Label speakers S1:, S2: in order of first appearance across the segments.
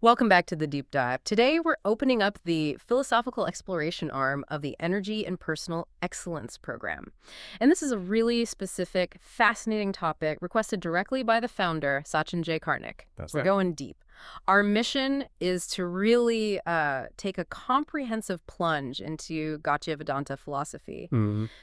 S1: Welcome back to the deep dive. Today, we're opening up the philosophical exploration arm of the Energy and Personal Excellence program. And this is a really specific, fascinating topic requested directly by the founder, Sachin J. Karnik. We're going deep. Our mission is to really take a comprehensive plunge into Gaudiya Vedanta philosophy.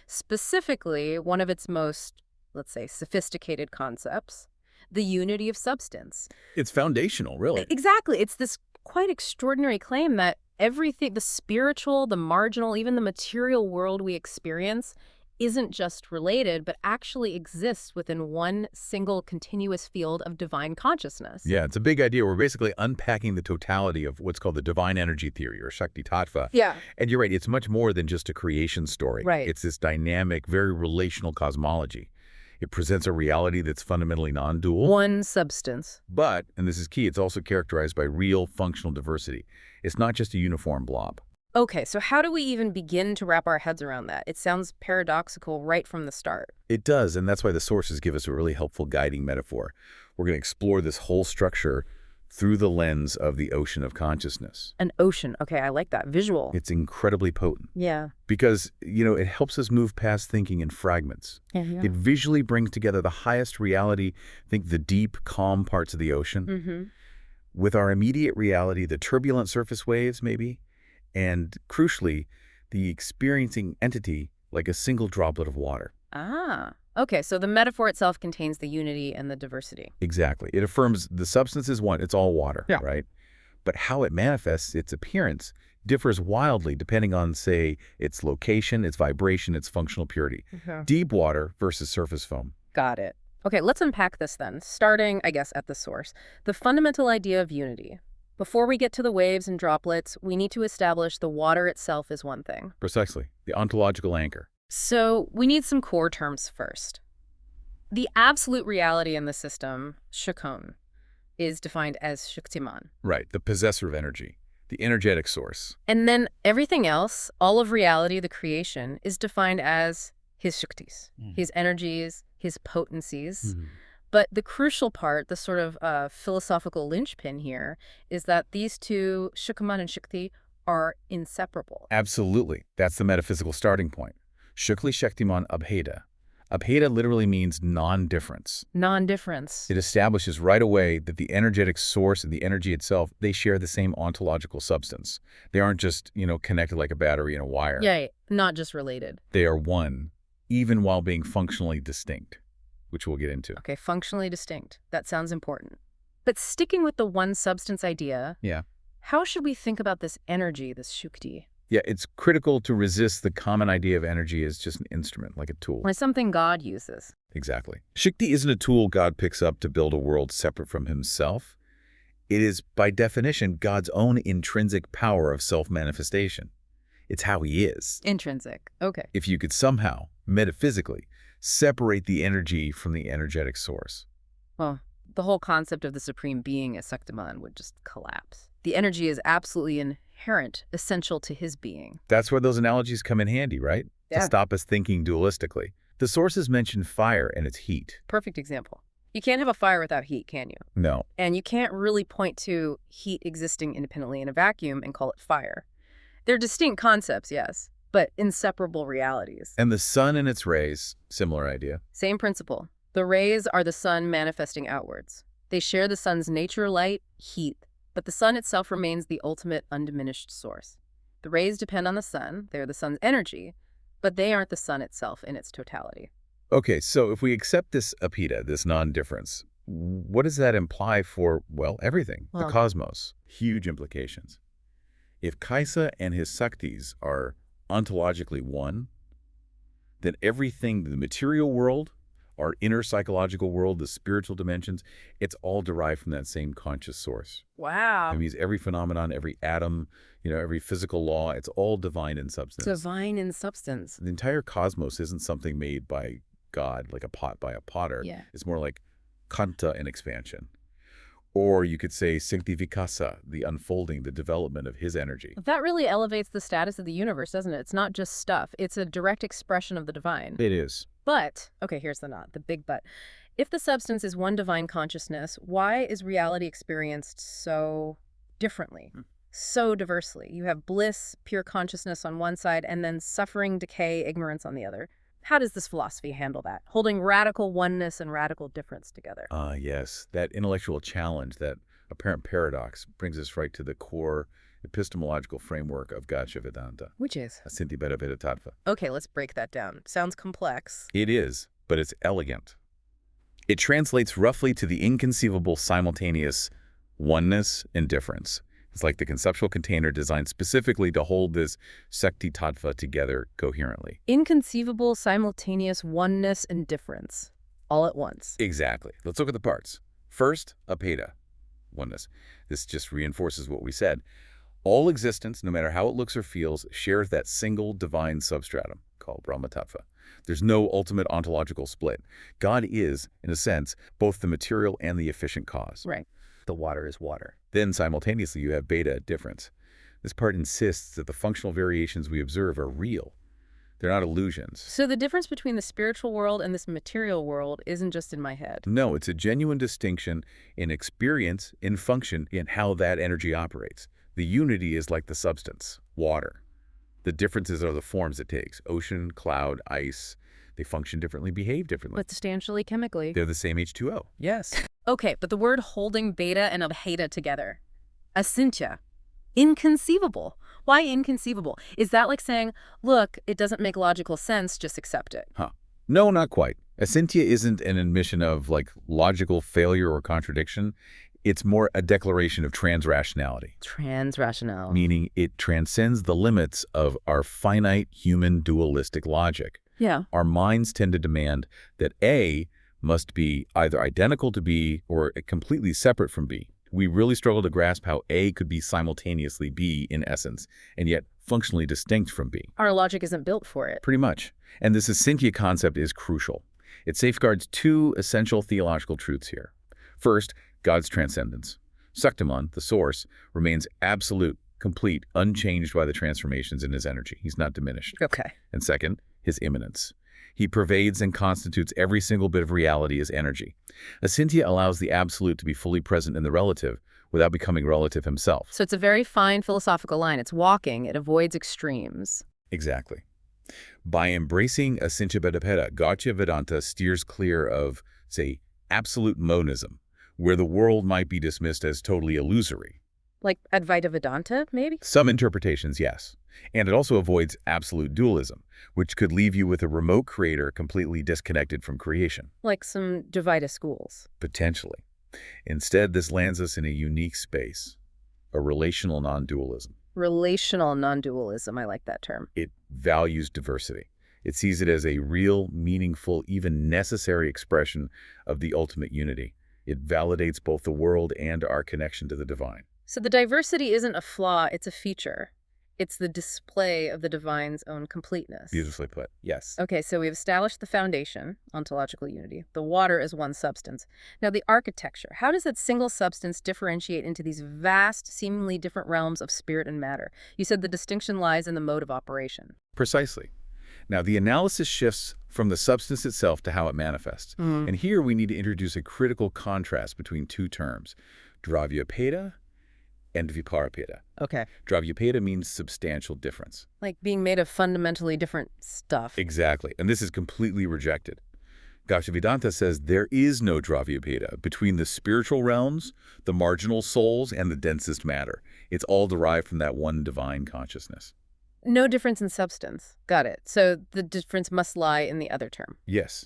S1: Specifically, one of its most, let's say, sophisticated concepts, the unity of substance.
S2: It's foundational, really.
S1: Exactly. It's this quite extraordinary claim that everything, the spiritual, the marginal, even the material world we experience isn't just related, but actually exists within one single continuous field of divine consciousness.
S2: Yeah, it's a big idea. We're basically unpacking the totality of what's called the divine energy theory, or Shakti Tattva.
S1: Yeah.
S2: And you're right, it's much more than just a creation story.
S1: Right.
S2: It's this dynamic, very relational cosmology. It presents a reality that's fundamentally non-dual.
S1: One substance.
S2: But, and this is key, it's also characterized by real functional diversity. It's not just a uniform blob.
S1: Okay, so how do we even begin to wrap our heads around that? It sounds paradoxical right from the start.
S2: It does, and that's why the sources give us a really helpful guiding metaphor. We're going to explore this whole structure through the lens of the ocean of consciousness.
S1: An ocean. Okay, I like that. Visual.
S2: It's incredibly potent.
S1: Yeah.
S2: Because, it helps us move past thinking in fragments.
S1: Yeah.
S2: It visually brings together the highest reality, think the deep, calm parts of the ocean, with our immediate reality, the turbulent surface waves, maybe, and, crucially, the experiencing entity like a single droplet of water.
S1: Ah. Okay, so the metaphor itself contains the unity and the diversity.
S2: Exactly. It affirms the substance is one. It's all water, right? But how it manifests its appearance differs wildly depending on, say, its location, its vibration, its functional purity. Deep water versus surface foam.
S1: Got it. Okay, let's unpack this then, starting, I guess, at the source. The fundamental idea of unity. Before we get to the waves and droplets, we need to establish the water itself is one thing.
S2: Precisely. The ontological anchor.
S1: So we need some core terms first. The absolute reality in the system, Shakon, is defined as Shaktiman.
S2: Right, the possessor of energy, the energetic source.
S1: And then everything else, all of reality, the creation, is defined as his Shaktis, his energies, his potencies. But the crucial part, the sort of philosophical linchpin here, is that these two, Shaktiman and Shakti, are inseparable.
S2: Absolutely. That's the metaphysical starting point. Shukli Shaktiman Abheda. Abheda literally means non-difference.
S1: Non-difference.
S2: It establishes right away that the energetic source and the energy itself, they share the same ontological substance. They aren't just, connected like a battery and a wire.
S1: Yeah, not just related.
S2: They are one, even while being functionally distinct, which we'll get into.
S1: Okay, functionally distinct. That sounds important. But sticking with the one substance idea, how should we think about this energy, this Shukti?
S2: Yeah, it's critical to resist the common idea of energy as just an instrument, like a tool.
S1: Or something God uses.
S2: Exactly. Shakti isn't a tool God picks up to build a world separate from himself. It is, by definition, God's own intrinsic power of self-manifestation. It's how he is.
S1: Intrinsic. Okay.
S2: If you could somehow, metaphysically, separate the energy from the energetic source.
S1: Well, the whole concept of the supreme being as Shaktiman would just collapse. The energy is absolutely inherent, essential to his being.
S2: That's where those analogies come in handy, right?
S1: Yeah.
S2: To stop us thinking dualistically. The sources mention fire and its heat.
S1: Perfect example. You can't have a fire without heat, can you?
S2: No.
S1: And you can't really point to heat existing independently in a vacuum and call it fire. They're distinct concepts, yes, but inseparable realities.
S2: And the sun and its rays, similar idea.
S1: Same principle. The rays are the sun manifesting outwards. They share the sun's nature, light, heat, but the sun itself remains the ultimate undiminished source. The rays depend on the sun, they're the sun's energy, but they aren't the sun itself in its totality.
S2: Okay, so if we accept this apida, this non-difference, what does that imply for, well, everything, the cosmos? Huge implications. If Kaisa and his Saktis are ontologically one, then everything, the material world, our inner psychological world, the spiritual dimensions, it's all derived from that same conscious source.
S1: Wow.
S2: It means every phenomenon, every atom, every physical law, it's all divine in substance.
S1: Divine in substance.
S2: The entire cosmos isn't something made by God, like a pot by a potter.
S1: Yeah.
S2: It's more like kanta in expansion. Or you could say sanctificasa, the unfolding, the development of his energy.
S1: That really elevates the status of the universe, doesn't it? It's not just stuff. It's a direct expression of the divine.
S2: It is.
S1: But, okay, here's the not, the big but. If the substance is one divine consciousness, why is reality experienced so differently, so diversely. You have bliss, pure consciousness on one side, and then suffering, decay, ignorance on the other. How does this philosophy handle that, holding radical oneness and radical difference together?
S2: Yes, that intellectual challenge, that apparent paradox, brings us right to the core epistemological framework of Gaudiya Vedanta,
S1: Which is?
S2: Asintya Bheda Veda Tattva.
S1: Okay, let's break that down. Sounds complex.
S2: It is, but it's elegant. It translates roughly to the inconceivable simultaneous oneness and difference. It's like the conceptual container designed specifically to hold this Sakti Tattva together coherently.
S1: Inconceivable, simultaneous oneness and difference, all at once.
S2: Exactly. Let's look at the parts. First, Abheda, oneness. This just reinforces what we said. All existence, no matter how it looks or feels, shares that single divine substratum called Brahma Tattva. There's no ultimate ontological split. God is, in a sense, both the material and the efficient cause.
S1: Right.
S3: The water is water.
S2: Then, simultaneously, you have beta, difference. This part insists that the functional variations we observe are real. They're not illusions.
S1: So the difference between the spiritual world and this material world isn't just in my head.
S2: No, it's a genuine distinction in experience, in function, in how that energy operates. The unity is like the substance, water. The differences are the forms it takes. Ocean, cloud, ice. They function differently, behave differently.
S1: But substantially chemically.
S2: They're the same H2O.
S3: Yes.
S1: Okay, but the word holding beta and abheda together. Asintya. Inconceivable. Why inconceivable? Is that like saying, look, it doesn't make logical sense, just accept it?
S2: No, not quite. Asintya isn't an admission of, like, logical failure or contradiction. It's more a declaration of transrationality.
S1: Transrational.
S2: Meaning it transcends the limits of our finite human dualistic logic.
S1: Yeah.
S2: Our minds tend to demand that A must be either identical to B or completely separate from B. We really struggle to grasp how A could be simultaneously B in essence, and yet functionally distinct from B.
S1: Our logic isn't built for it.
S2: Pretty much. And this Asintya concept is crucial. It safeguards two essential theological truths here. First, God's transcendence. Saktiman, the source, remains absolute, complete, unchanged by the transformations in his energy. He's not diminished.
S1: Okay.
S2: And second, his immanence. He pervades and constitutes every single bit of reality as energy. Asintya allows the absolute to be fully present in the relative without becoming relative himself.
S1: So it's a very fine philosophical line. It's walking. It avoids extremes.
S2: Exactly. By embracing Asintya Bheda Bheda, Gaudiya Vedanta steers clear of, say, absolute monism, where the world might be dismissed as totally illusory.
S1: Like Advaita Vedanta, maybe?
S2: Some interpretations, yes. And it also avoids absolute dualism, which could leave you with a remote creator completely disconnected from creation.
S1: Like some Dvaita schools.
S2: Potentially. Instead, this lands us in a unique space, a relational non-dualism.
S1: Relational non-dualism, I like that term.
S2: It values diversity. It sees it as a real, meaningful, even necessary expression of the ultimate unity. It validates both the world and our connection to the divine.
S1: So the diversity isn't a flaw, it's a feature. It's the display of the divine's own completeness.
S2: Beautifully put.
S3: Yes.
S1: Okay, so we've established the foundation, ontological unity. The water is one substance. Now the architecture, how does that single substance differentiate into these vast, seemingly different realms of spirit and matter? You said the distinction lies in the mode of operation.
S2: Precisely. Now, the analysis shifts from the substance itself to how it manifests. And here we need to introduce a critical contrast between two terms, Dravyapeda and Viparapeda.
S1: Okay.
S2: Dravyapeda means substantial difference.
S1: Like being made of fundamentally different stuff.
S2: Exactly. And this is completely rejected. Gaudiya Vedanta says there is no Dravyapeda between the spiritual realms, the marginal souls, and the densest matter. It's all derived from that one divine consciousness.
S1: No difference in substance. Got it. So the difference must lie in the other term.
S2: Yes.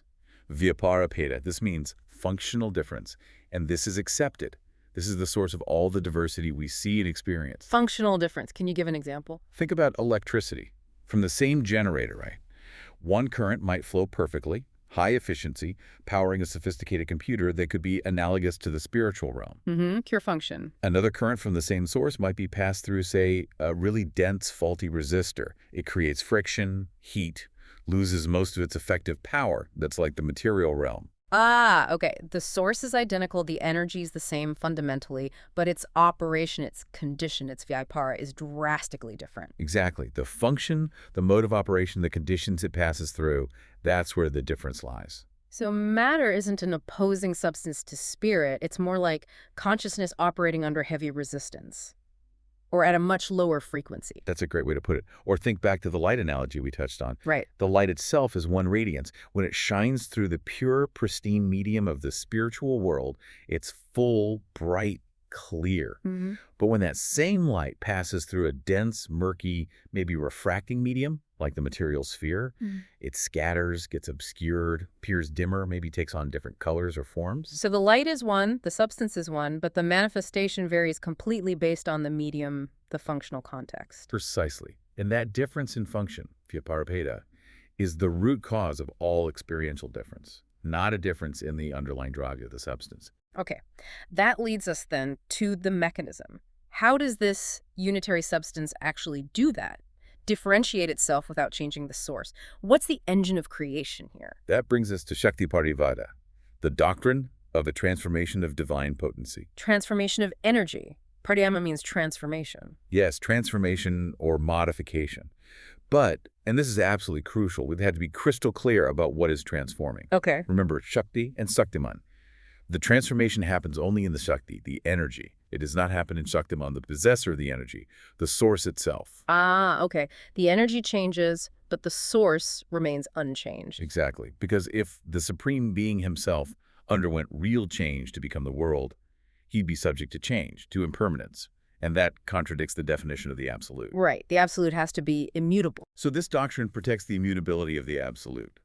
S2: Viparapeda. This means functional difference. And this is accepted. This is the source of all the diversity we see and experience.
S1: Functional difference. Can you give an example?
S2: Think about electricity. From the same generator, right? One current might flow perfectly, high efficiency, powering a sophisticated computer that could be analogous to the spiritual realm.
S1: Pure function.
S2: Another current from the same source might be passed through, say, a really dense, faulty resistor. It creates friction, heat, loses most of its effective power. That's like the material realm.
S1: Ah, okay. The source is identical, the energy is the same fundamentally, but its operation, its condition, its vyapara is drastically different.
S2: Exactly. The function, the mode of operation, the conditions it passes through, that's where the difference lies.
S1: So matter isn't an opposing substance to spirit, it's more like consciousness operating under heavy resistance. or at a much lower frequency.
S2: That's a great way to put it. Or think back to the light analogy we touched on.
S1: Right.
S2: The light itself is one radiance. When it shines through the pure, pristine medium of the spiritual world, it's full, bright, clear. But when that same light passes through a dense, murky, maybe refracting medium, like the material sphere, it scatters, gets obscured, appears dimmer, maybe takes on different colors or forms.
S1: So the light is one, the substance is one, but the manifestation varies completely based on the medium, the functional context.
S2: Precisely. And that difference in function, Vyaparapeda, is the root cause of all experiential difference, not a difference in the underlying dragya, the substance.
S1: Okay, that leads us then to the mechanism. How does this unitary substance actually do that? Differentiate itself without changing the source? What's the engine of creation here?
S2: That brings us to Shakti Parivada, the doctrine of the transformation of divine potency.
S1: Transformation of energy. Pradhyama means transformation.
S2: Yes, transformation or modification. But, and this is absolutely crucial, we've had to be crystal clear about what is transforming.
S1: Okay.
S2: Remember, Shakti and Saktiman. The transformation happens only in the Shakti, the energy. It does not happen in Shaktiman, the possessor of the energy, the source itself.
S1: Ah, okay. The energy changes, but the source remains unchanged.
S2: Exactly. Because if the Supreme Being himself underwent real change to become the world, he'd be subject to change, to impermanence. And that contradicts the definition of the absolute.
S1: Right. The absolute has to be immutable.
S2: So this doctrine protects the immutability of the absolute.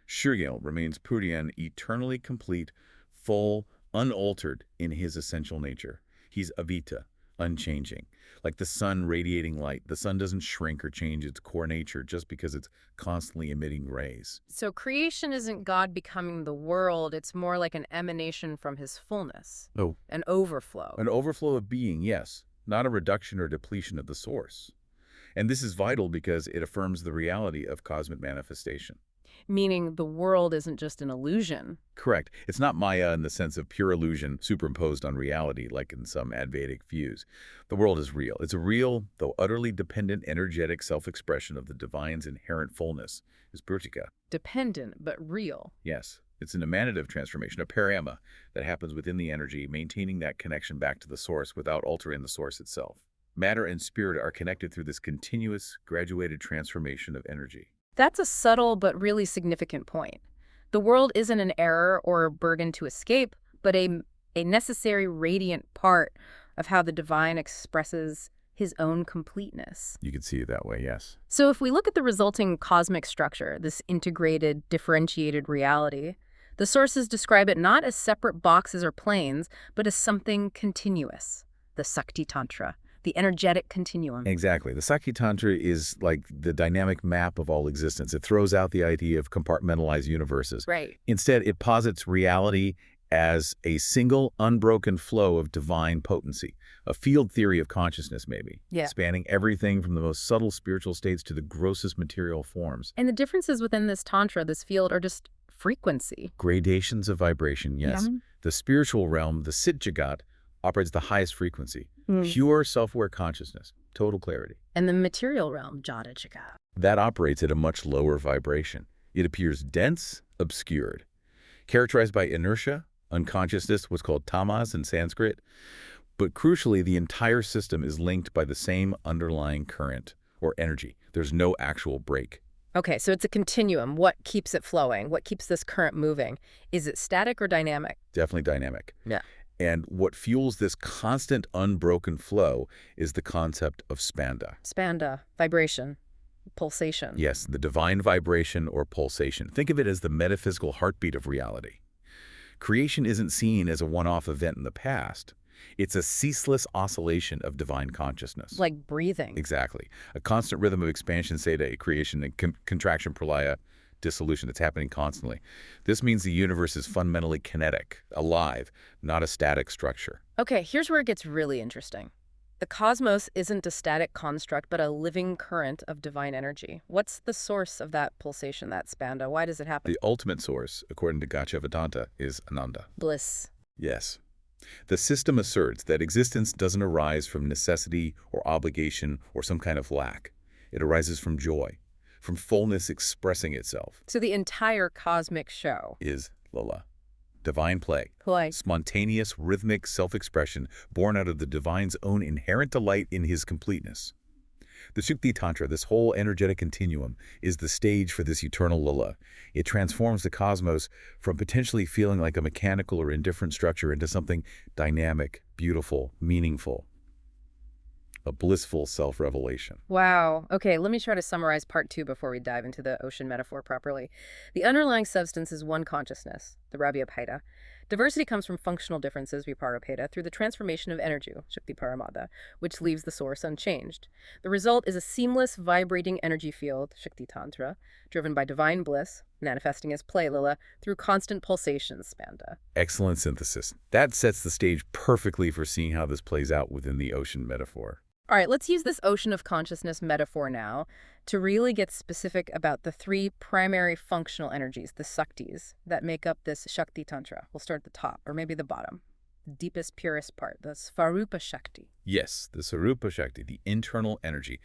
S2: Shurgil remains Puryan eternally complete, full, unaltered in his essential nature. He's avita, unchanging. Like the sun radiating light, the sun doesn't shrink or change its core nature just because it's constantly emitting rays.
S1: So creation isn't God becoming the world, it's more like an emanation from his fullness.
S2: Oh.
S1: An overflow.
S2: An overflow of being, yes, not a reduction or depletion of the source. And this is vital because it affirms the reality of cosmic manifestation.
S1: Meaning the world isn't just an illusion.
S2: Correct. It's not Maya in the sense of pure illusion superimposed on reality like in some Advaitic views. The world is real. It's a real, though utterly dependent, energetic self-expression of the divine's inherent fullness, is Purtika.
S1: Dependent, but real.
S2: Yes. It's an emanative transformation, a parama, that happens within the energy, maintaining that connection back to the source without altering the source itself. Matter and spirit are connected through this continuous, graduated transformation of energy.
S1: That's a subtle but really significant point. The world isn't an error or a burden to escape, but a necessary radiant part of how the divine expresses his own completeness.
S2: You could see it that way, yes.
S1: So if we look at the resulting cosmic structure, this integrated, differentiated reality, the sources describe it not as separate boxes or planes, but as something continuous, the Sakti Tantra. The energetic continuum.
S2: Exactly. The Sakti Tantra is like the dynamic map of all existence. It throws out the idea of compartmentalized universes.
S1: Right.
S2: Instead, it posits reality as a single, unbroken flow of divine potency, a field theory of consciousness maybe, spanning everything from the most subtle spiritual states to the grossest material forms.
S1: And the differences within this Tantra, this field, are just frequency.
S2: Gradations of vibration, yes.
S1: Yeah.
S2: The spiritual realm, the Sit Jagat, operates the highest frequency. Pure self-aware consciousness, total clarity.
S1: And the material realm, Jada Jagat.
S2: That operates at a much lower vibration. It appears dense, obscured, characterized by inertia, unconsciousness, what's called tamas in Sanskrit. But crucially, the entire system is linked by the same underlying current or energy. There's no actual break.
S1: Okay, so it's a continuum. What keeps it flowing? What keeps this current moving? Is it static or dynamic?
S2: Definitely dynamic.
S1: Yeah.
S2: And what fuels this constant, unbroken flow is the concept of spanda.
S1: Spanda, vibration, pulsation.
S2: Yes, the divine vibration or pulsation. Think of it as the metaphysical heartbeat of reality. Creation isn't seen as a one-off event in the past. It's a ceaseless oscillation of divine consciousness.
S1: Like breathing.
S2: Exactly. A constant rhythm of expansion, theta, creation, and contraction, pralaya, dissolution that's happening constantly. This means the universe is fundamentally kinetic, alive, not a static structure.
S1: Okay, here's where it gets really interesting. The cosmos isn't a static construct, but a living current of divine energy. What's the source of that pulsation, that spanda? Why does it happen?
S2: The ultimate source, according to Gaudiya Vedanta, is Ananda.
S1: Bliss.
S2: Yes. The system asserts that existence doesn't arise from necessity or obligation or some kind of lack. It arises from joy, from fullness expressing itself.
S1: So the entire cosmic show
S2: is Lala, divine play.
S1: Play.
S2: Spontaneous, rhythmic self-expression born out of the divine's own inherent delight in his completeness. The Shakti Tantra, this whole energetic continuum, is the stage for this eternal lila. It transforms the cosmos from potentially feeling like a mechanical or indifferent structure into something dynamic, beautiful, meaningful. A blissful self-revelation.
S1: Wow. Okay, let me try to summarize part 2 before we dive into the ocean metaphor properly. The underlying substance is one consciousness, the Rabhyabheda. Diversity comes from functional differences, Viparabheda, through the transformation of energy, Shakti Paramada, which leaves the source unchanged. The result is a seamless, vibrating energy field, Shakti Tantra, driven by divine bliss, manifesting as play, Lila, through constant pulsations, Spanda.
S2: Excellent synthesis. That sets the stage perfectly for seeing how this plays out within the ocean metaphor.
S1: All right, let's use this ocean of consciousness metaphor now to really get specific about the 3 primary functional energies, the Shaktis, that make up this Shakti Tantra. We'll start at the top, or maybe the bottom, the deepest, purest part, the Svarupa Shakti.
S2: Yes, the Sarupa Shakti, the internal energy.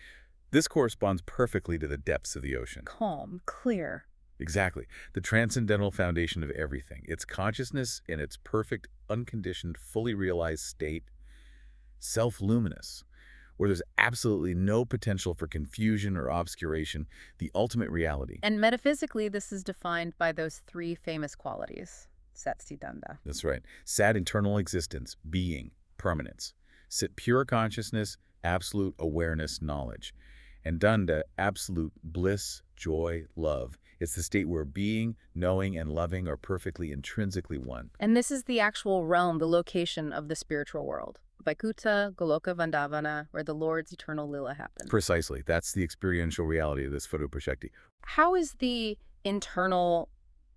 S2: This corresponds perfectly to the depths of the ocean.
S1: Calm, clear.
S2: Exactly. The transcendental foundation of everything. It's consciousness in its perfect, unconditioned, fully realized state, self-luminous, where there's absolutely no potential for confusion or obscuration, the ultimate reality.
S1: And metaphysically, this is defined by those 3 famous qualities, Satstidanda.
S2: That's right. Sat, internal existence, being, permanence. Sit, pure consciousness, absolute awareness, knowledge. And Danda, absolute bliss, joy, love. It's the state where being, knowing, and loving are perfectly intrinsically one.
S1: And this is the actual realm, the location of the spiritual world. Vaikuta, Goloka Vandavana, where the Lord's eternal lila happens.
S2: Precisely. That's the experiential reality of this Svarupa Shakti.
S1: How is the internal,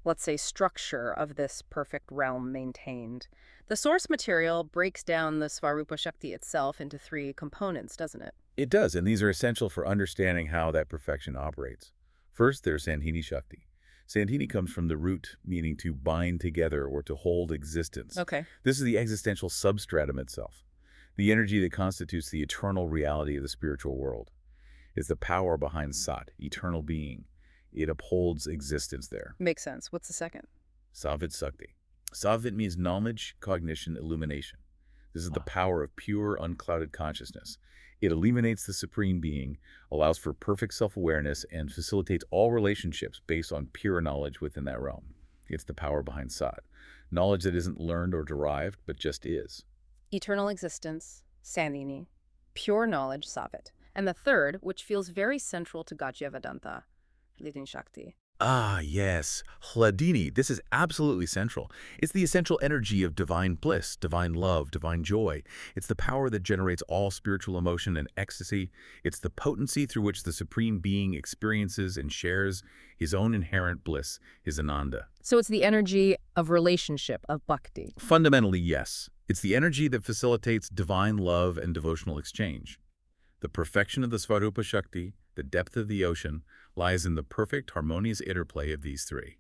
S1: let's say, structure of this perfect realm maintained? The source material breaks down the Svarupa Shakti itself into 3 components, doesn't it?
S2: It does, and these are essential for understanding how that perfection operates. First, there's Sandhini Shakti. Sandhini comes from the root meaning to bind together or to hold existence.
S1: Okay.
S2: This is the existential substratum itself, the energy that constitutes the eternal reality of the spiritual world. It's the power behind Sat, eternal being. It upholds existence there.
S1: Makes sense. What's the second?
S2: Savit Shakti. Savit means knowledge, cognition, illumination. This is the power of pure, unclouded consciousness. It illuminates the supreme being, allows for perfect self-awareness, and facilitates all relationships based on pure knowledge within that realm. It's the power behind Sat. Knowledge that isn't learned or derived, but just is.
S1: Eternal existence, Sandhini. Pure knowledge, Savit. And the third, which feels very central to Gaudiya Vedanta, Hladini Shakti.
S2: Ah, yes. Hladini. This is absolutely central. It's the essential energy of divine bliss, divine love, divine joy. It's the power that generates all spiritual emotion and ecstasy. It's the potency through which the Supreme Being experiences and shares his own inherent bliss, his ananda.
S1: So it's the energy of relationship, of bhakti.
S2: Fundamentally, yes. It's the energy that facilitates divine love and devotional exchange. The perfection of the Svarupa Shakti, the depth of the ocean, lies in the perfect, harmonious interplay of these 3.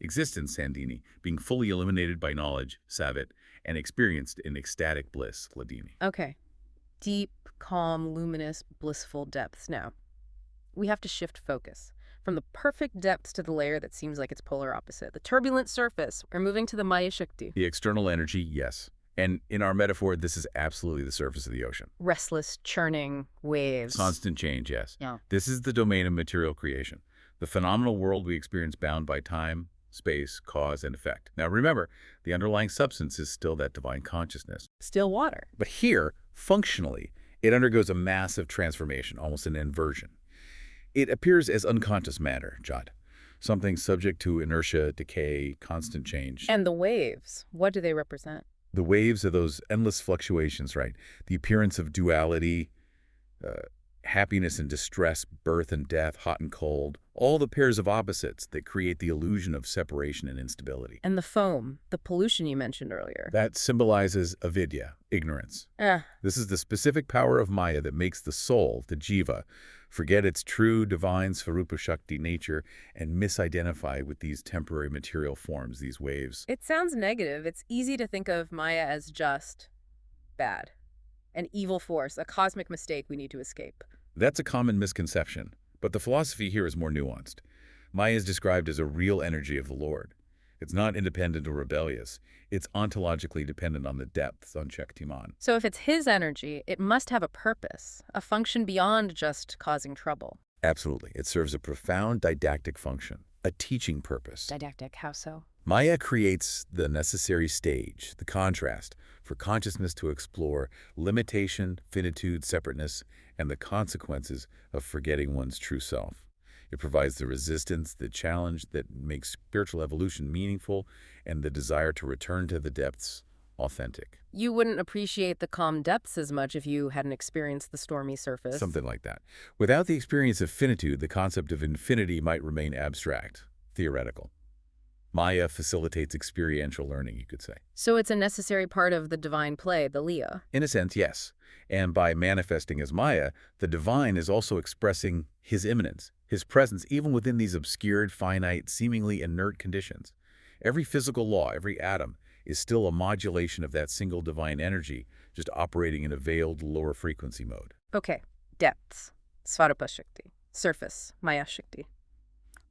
S2: Existence, Sandhini, being fully illuminated by knowledge, Savit, and experienced in ecstatic bliss, Hladini.
S1: Okay. Deep, calm, luminous, blissful depths. Now, we have to shift focus. From the perfect depths to the layer that seems like it's polar opposite. The turbulent surface. We're moving to the Maya Shakti.
S2: The external energy, yes. And in our metaphor, this is absolutely the surface of the ocean.
S1: Restless, churning waves.
S2: Constant change, yes.
S1: Yeah.
S2: This is the domain of material creation, the phenomenal world we experience bound by time, space, cause, and effect. Now remember, the underlying substance is still that divine consciousness.
S1: Still water.
S2: But here, functionally, it undergoes a massive transformation, almost an inversion. It appears as unconscious matter, Jad, something subject to inertia, decay, constant change.
S1: And the waves, what do they represent?
S2: The waves are those endless fluctuations, right? The appearance of duality, happiness and distress, birth and death, hot and cold, all the pairs of opposites that create the illusion of separation and instability.
S1: And the foam, the pollution you mentioned earlier.
S2: That symbolizes avidya, ignorance.
S1: Ah.
S2: This is the specific power of Maya that makes the soul, the jiva, forget its true divine Svarupa Shakti nature and misidentify with these temporary material forms, these waves.
S1: It sounds negative. It's easy to think of Maya as just bad. An evil force, a cosmic mistake we need to escape.
S2: That's a common misconception, but the philosophy here is more nuanced. Maya is described as a real energy of the Lord. It's not independent or rebellious. It's ontologically dependent on the depths, on Shaktiman.
S1: So if it's his energy, it must have a purpose, a function beyond just causing trouble.
S2: Absolutely. It serves a profound didactic function, a teaching purpose.
S1: Didactic, how so?
S2: Maya creates the necessary stage, the contrast, for consciousness to explore limitation, finitude, separateness, and the consequences of forgetting one's true self. It provides the resistance, the challenge that makes spiritual evolution meaningful, and the desire to return to the depths authentic.
S1: You wouldn't appreciate the calm depths as much if you hadn't experienced the stormy surface.
S2: Something like that. Without the experience of finitude, the concept of infinity might remain abstract, theoretical. Maya facilitates experiential learning, you could say.
S1: So it's a necessary part of the divine play, the Leah.
S2: In a sense, yes. And by manifesting as Maya, the divine is also expressing his immanence, his presence, even within these obscured, finite, seemingly inert conditions. Every physical law, every atom, is still a modulation of that single divine energy, just operating in a veiled, lower frequency mode.
S1: Okay, depths, Svarupa Shakti, surface, Maya Shakti.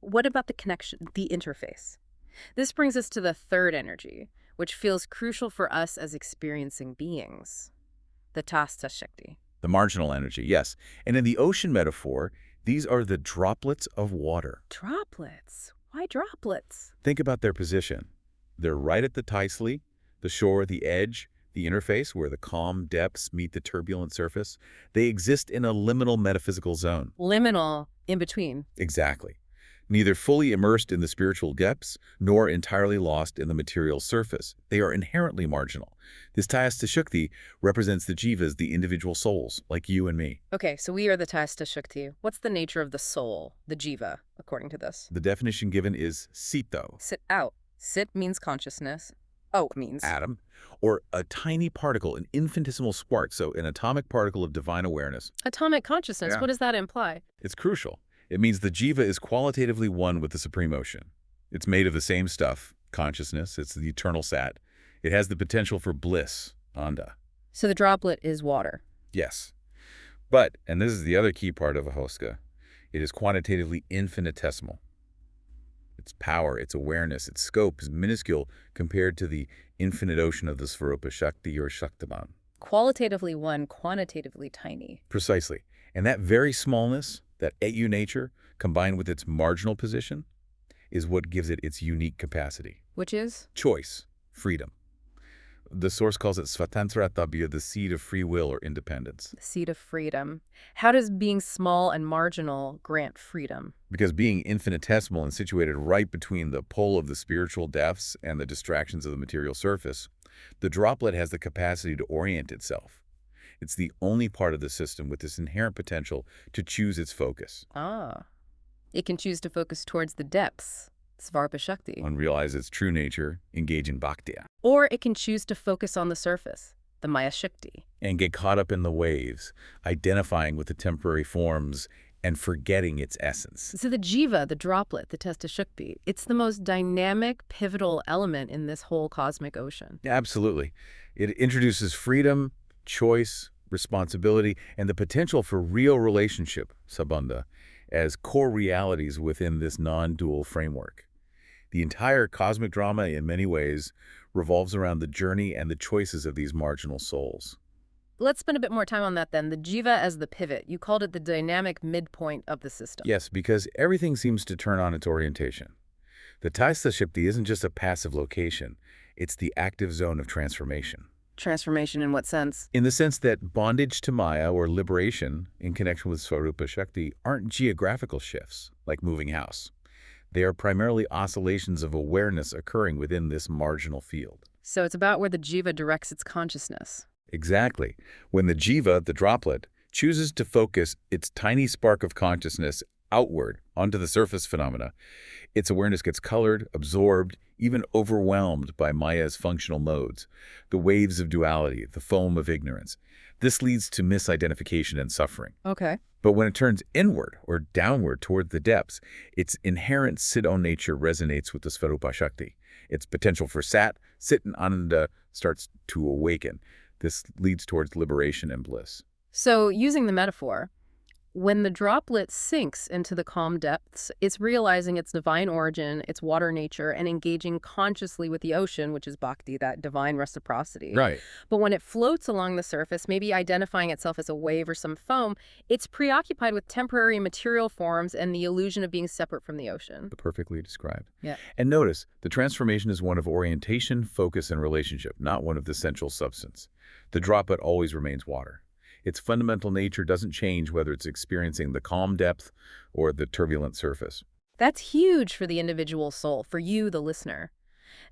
S1: What about the connection, the interface? This brings us to the third energy, which feels crucial for us as experiencing beings, the Tasta Shakti.
S2: The marginal energy, yes. And in the ocean metaphor, these are the droplets of water.
S1: Droplets? Why droplets?
S2: Think about their position. They're right at the Taisli, the shore, the edge, the interface where the calm depths meet the turbulent surface. They exist in a liminal metaphysical zone.
S1: Liminal, in between.
S2: Exactly. Neither fully immersed in the spiritual depths, nor entirely lost in the material surface. They are inherently marginal. This Tayasta Shakti represents the jivas, the individual souls, like you and me.
S1: Okay, so we are the Tasta Shakti. What's the nature of the soul, the jiva, according to this?
S2: The definition given is sito.
S1: Sit out. Sit means consciousness. Oh means
S2: Atom, or a tiny particle, an infinitesimal spark, so an atomic particle of divine awareness.
S1: atomic consciousness.
S2: Yeah.
S1: What does that imply?
S2: It's crucial. It means the jiva is qualitatively one with the supreme ocean. It's made of the same stuff, consciousness. It's the eternal sat. It has the potential for bliss, anda.
S1: So the droplet is water.
S2: Yes. But, and this is the other key part of Ahoska, it is quantitatively infinitesimal. Its power, its awareness, its scope is minuscule compared to the infinite ocean of the Svarupa Shakti or Shaktiman.
S1: Qualitatively one, quantitatively tiny.
S2: Precisely. And that very smallness, that etu nature, combined with its marginal position, is what gives it its unique capacity.
S1: Which is?
S2: Choice, freedom. The source calls it Svatantra Tabya, the seed of free will or independence.
S1: The seed of freedom. How does being small and marginal grant freedom?
S2: Because being infinitesimal and situated right between the pole of the spiritual depths and the distractions of the material surface, the droplet has the capacity to orient itself. It's the only part of the system with this inherent potential to choose its focus.
S1: Ah. It can choose to focus towards the depths, Svarupa Shakti.
S2: And realize its true nature, engage in bhaktiya.
S1: Or it can choose to focus on the surface, the Maya Shakti.
S2: And get caught up in the waves, identifying with the temporary forms and forgetting its essence.
S1: So the jiva, the droplet, the Tasta Shakti, it's the most dynamic, pivotal element in this whole cosmic ocean.
S2: Absolutely. It introduces freedom, choice, responsibility, and the potential for real relationship, sabandha, as core realities within this non-dual framework. The entire cosmic drama, in many ways, revolves around the journey and the choices of these marginal souls.
S1: Let's spend a bit more time on that then. The jiva as the pivot. You called it the dynamic midpoint of the system.
S2: Yes, because everything seems to turn on its orientation. The Tasta Shakti isn't just a passive location. It's the active zone of transformation.
S1: Transformation in what sense?
S2: In the sense that bondage to Maya or liberation in connection with Svarupa Shakti aren't geographical shifts, like moving house. They are primarily oscillations of awareness occurring within this marginal field.
S1: So it's about where the jiva directs its consciousness.
S2: Exactly. When the jiva, the droplet, chooses to focus its tiny spark of consciousness outward onto the surface phenomena, its awareness gets colored, absorbed, even overwhelmed by Maya's functional modes, the waves of duality, the foam of ignorance. This leads to misidentification and suffering.
S1: Okay.
S2: But when it turns inward or downward toward the depths, its inherent Siddha nature resonates with the Svarupa Shakti. Its potential for Sat, Sit, and Ananda starts to awaken. This leads towards liberation and bliss.
S1: So using the metaphor, when the droplet sinks into the calm depths, it's realizing its divine origin, its water nature, and engaging consciously with the ocean, which is bhakti, that divine reciprocity.
S2: Right.
S1: But when it floats along the surface, maybe identifying itself as a wave or some foam, it's preoccupied with temporary material forms and the illusion of being separate from the ocean.
S2: Perfectly described.
S1: Yeah.
S2: And notice, the transformation is one of orientation, focus, and relationship, not one of the central substance. The droplet always remains water. Its fundamental nature doesn't change whether it's experiencing the calm depth or the turbulent surface.
S1: That's huge for the individual soul, for you, the listener.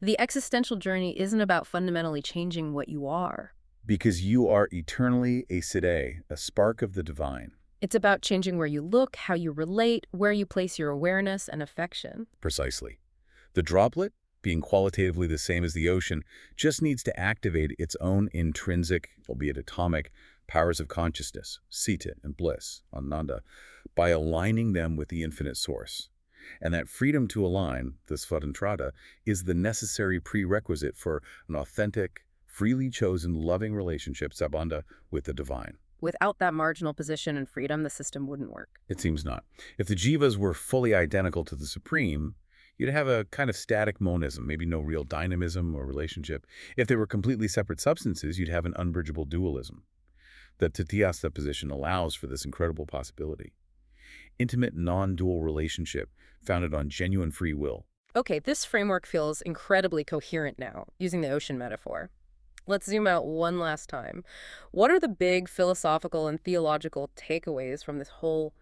S1: The existential journey isn't about fundamentally changing what you are.
S2: Because you are eternally a siddhe, a spark of the divine.
S1: It's about changing where you look, how you relate, where you place your awareness and affection.
S2: Precisely. The droplet, being qualitatively the same as the ocean, just needs to activate its own intrinsic, albeit atomic, powers of consciousness, sita and bliss, ananda, by aligning them with the infinite source. And that freedom to align, the svatantrata, is the necessary prerequisite for an authentic, freely chosen, loving relationship, sabandha, with the divine.
S1: Without that marginal position and freedom, the system wouldn't work.
S2: It seems not. If the jivas were fully identical to the Supreme, you'd have a kind of static monism, maybe no real dynamism or relationship. If they were completely separate substances, you'd have an unbridgeable dualism. The Tathayasta position allows for this incredible possibility. Intimate, non-dual relationship founded on genuine free will.
S1: Okay, this framework feels incredibly coherent now, using the ocean metaphor. Let's zoom out one last time. What are the big philosophical and theological takeaways from this whole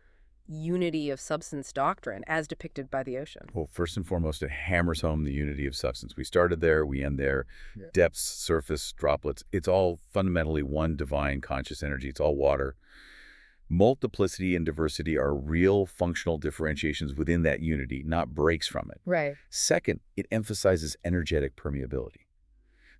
S1: unity of substance doctrine as depicted by the ocean?
S2: Well, first and foremost, it hammers home the unity of substance. We started there, we end there. Yeah. Depths, surface, droplets, it's all fundamentally one divine conscious energy. It's all water. Multiplicity and diversity are real functional differentiations within that unity, not breaks from it.
S1: Right.
S2: Second, it emphasizes energetic permeability.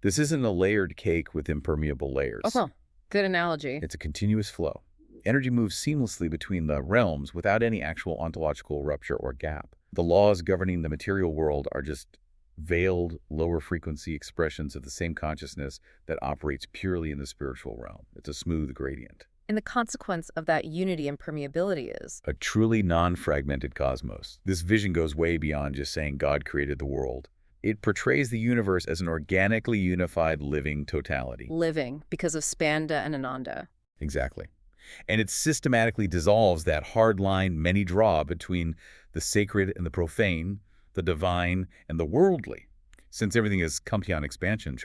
S2: This isn't a layered cake with impermeable layers.
S1: Oh, good analogy.
S2: It's a continuous flow. Energy moves seamlessly between the realms without any actual ontological rupture or gap. The laws governing the material world are just veiled, lower frequency expressions of the same consciousness that operates purely in the spiritual realm. It's a smooth gradient.
S1: And the consequence of that unity and permeability is?
S2: A truly non-fragmented cosmos. This vision goes way beyond just saying God created the world. It portrays the universe as an organically unified living totality.
S1: Living, because of spanda and ananda.
S2: Exactly. And it systematically dissolves that hard line many draw between the sacred and the profane, the divine and the worldly. Since everything is Kampiyan expansion,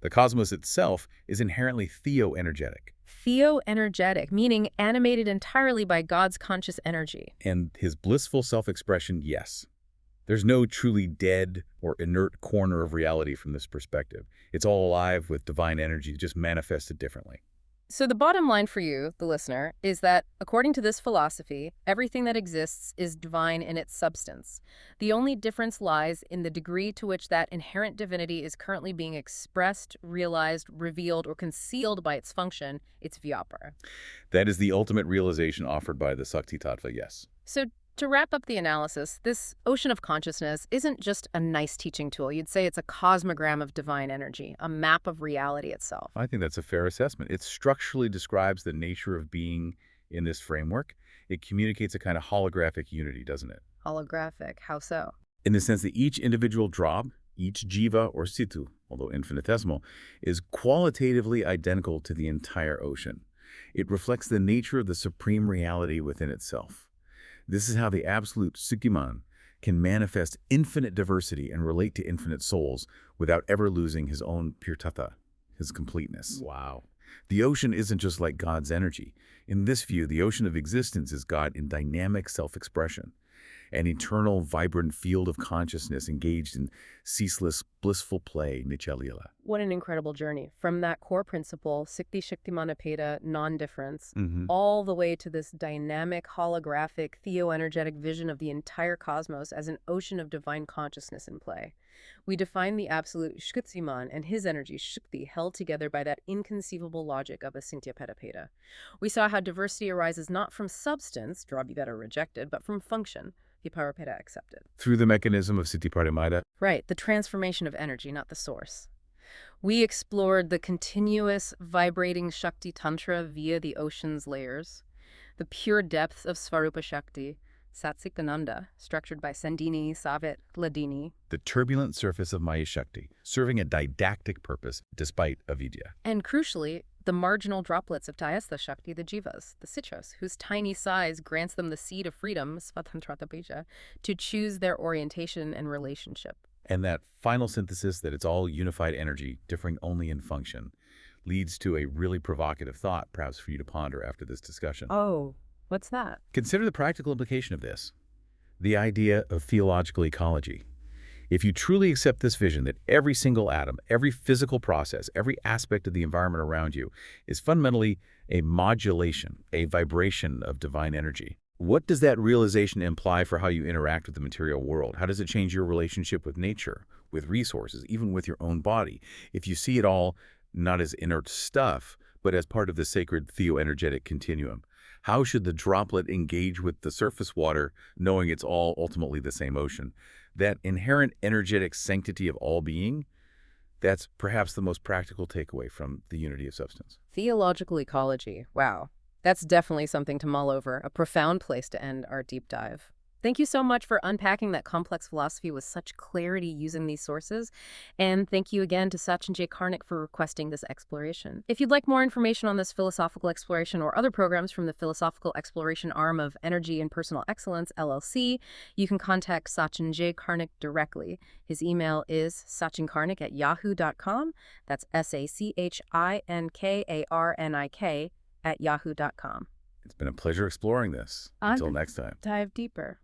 S2: the cosmos itself is inherently theo-energetic.
S1: Theo-energetic, meaning animated entirely by God's conscious energy.
S2: And his blissful self-expression, yes. There's no truly dead or inert corner of reality from this perspective. It's all alive with divine energy, just manifested differently.
S1: So the bottom line for you, the listener, is that according to this philosophy, everything that exists is divine in its substance. The only difference lies in the degree to which that inherent divinity is currently being expressed, realized, revealed, or concealed by its function, its vyapara.
S2: That is the ultimate realization offered by the Sakti Tattva, yes.
S1: So to wrap up the analysis, this ocean of consciousness isn't just a nice teaching tool. You'd say it's a cosmogram of divine energy, a map of reality itself.
S2: I think that's a fair assessment. It structurally describes the nature of being in this framework. It communicates a kind of holographic unity, doesn't it?
S1: Holographic. How so?
S2: In the sense that each individual drop, each jiva or situ, although infinitesimal, is qualitatively identical to the entire ocean. It reflects the nature of the supreme reality within itself. This is how the absolute Sukhiman can manifest infinite diversity and relate to infinite souls without ever losing his own pure tattva, his completeness. Wow. The ocean isn't just like God's energy. In this view, the ocean of existence is God in dynamic self-expression, an eternal, vibrant field of consciousness engaged in ceaseless, blissful play, Nichalila.
S1: What an incredible journey. From that core principle, Sikti Shaktimanapeda, non-difference, all the way to this dynamic, holographic, theo-energetic vision of the entire cosmos as an ocean of divine consciousness in play. We define the absolute Shkutiman and his energy, Shakti, held together by that inconceivable logic of Asintya-Pedapeda. We saw how diversity arises not from substance, Drabhiveda rejected, but from function, Viparapeda accepted.
S2: Through the mechanism of Sitiparamita.
S1: Right, the transformation of energy, not the source. We explored the continuous, vibrating Shakti Tantra via the ocean's layers, the pure depths of Svarupa Shakti, Satsikananda, structured by Sandini, Savet, Ladini.
S2: The turbulent surface of Maya Shakti, serving a didactic purpose despite avidya.
S1: And crucially, the marginal droplets of Tayastha Shakti, the jivas, the sichos, whose tiny size grants them the seed of freedom, Svatantrata Bija, to choose their orientation and relationship.
S2: And that final synthesis that it's all unified energy, differing only in function, leads to a really provocative thought, perhaps for you to ponder after this discussion.
S1: Oh, what's that?
S2: Consider the practical implication of this, the idea of theological ecology. If you truly accept this vision that every single atom, every physical process, every aspect of the environment around you is fundamentally a modulation, a vibration of divine energy, what does that realization imply for how you interact with the material world? How does it change your relationship with nature, with resources, even with your own body? If you see it all not as inert stuff, but as part of the sacred theoenergetic continuum, how should the droplet engage with the surface water, knowing it's all ultimately the same ocean? That inherent energetic sanctity of all being, that's perhaps the most practical takeaway from the unity of substance.
S1: Theological ecology. Wow. That's definitely something to mull over, a profound place to end our deep dive. Thank you so much for unpacking that complex philosophy with such clarity using these sources. And thank you again to Sachin J. Karnik for requesting this exploration. If you'd like more information on this philosophical exploration or other programs from the philosophical exploration arm of Energy and Personal Excellence, LLC, you can contact Sachin J. Karnik directly. His email is sachinkarnik@yahoo.com. That's SACHINKARNIK @yahoo.com.
S2: It's been a pleasure exploring this. Until next time.
S1: Dive deeper.